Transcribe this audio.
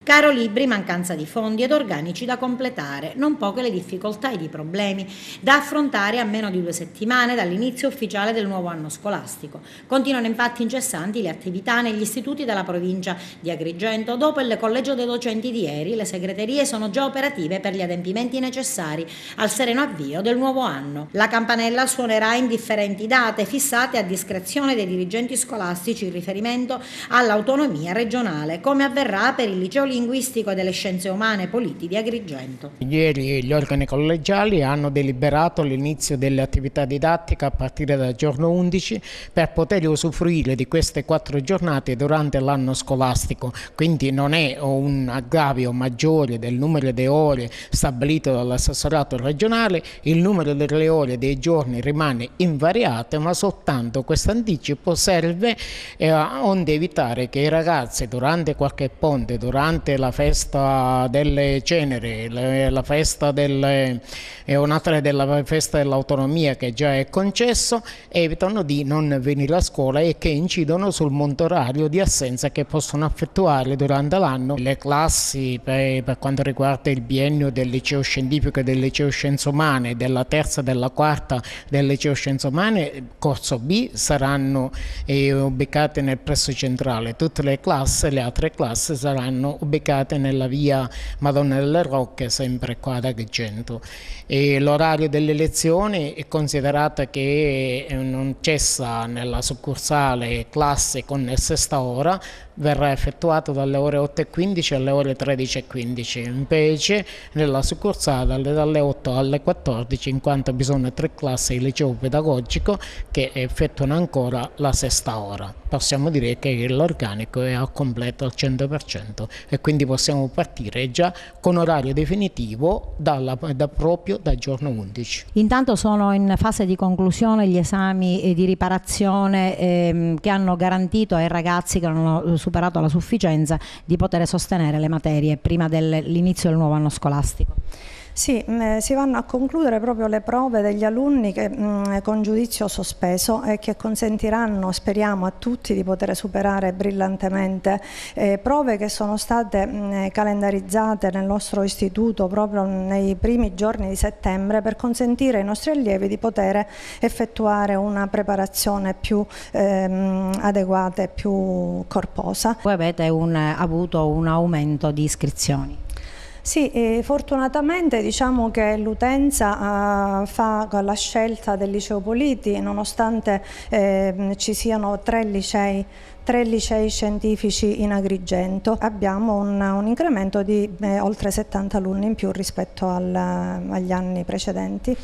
Caro libri, mancanza di fondi ed organici da completare, non poche le difficoltà ed i problemi da affrontare a meno di 2 settimane dall'inizio ufficiale del nuovo anno scolastico. Continuano infatti incessanti le attività negli istituti della provincia di Agrigento. Dopo il collegio dei docenti di ieri, le segreterie sono già operative per gli adempimenti necessari al sereno avvio del nuovo anno. La campanella suonerà in differenti date fissate a discrezione dei dirigenti scolastici in riferimento all'autonomia regionale, come avverrà per il liceo linguistico e delle scienze umane Politi di Agrigento. Ieri gli organi collegiali hanno deliberato l'inizio delle attività didattiche a partire dal giorno 11 per poter usufruire di queste 4 giornate durante l'anno scolastico, quindi non è un aggravio maggiore del numero di ore stabilito dall'assessorato regionale, il numero delle ore dei giorni rimane invariato, ma soltanto questo anticipo serve onde evitare che i ragazzi durante qualche ponte, durante la festa delle ceneri, la festa un'altra della festa dell'autonomia che già è concesso, evitano di non venire a scuola e che incidono sul monte orario di assenza che possono effettuare durante l'anno. Le classi per quanto riguarda il biennio del liceo scientifico e del liceo scienze umane, della terza e della quarta del liceo scienze umane, corso B, saranno ubicate nel presso centrale. Tutte le altre classi saranno ubicate nella via Madonna delle Rocche, sempre qua ad Agrigento. L'orario delle lezioni è considerata che non cessa nella succursale classe con sesta ora, verrà effettuato dalle ore 8:15 alle ore 13:15, invece nella succursale dalle 8 alle 14, in quanto bisogna 3 classi di liceo pedagogico che effettuano ancora la sesta ora. Possiamo dire che l'organico è al completo al 100% e quindi possiamo partire già con orario definitivo proprio dal giorno 11. Intanto sono in fase di conclusione gli esami di riparazione che hanno garantito ai ragazzi che hanno superato la sufficienza di poter sostenere le materie prima dell'inizio del nuovo anno scolastico. Sì, si vanno a concludere proprio le prove degli alunni con giudizio sospeso e che consentiranno, speriamo, a tutti di poter superare brillantemente prove che sono state calendarizzate nel nostro istituto proprio nei primi giorni di settembre per consentire ai nostri allievi di poter effettuare una preparazione più adeguata e più corposa. Voi avete avuto un aumento di iscrizioni? Sì, fortunatamente diciamo che l'utenza fa la scelta del liceo Politi, nonostante ci siano 3 licei scientifici in Agrigento. Abbiamo un incremento di oltre 70 alunni in più rispetto agli anni precedenti.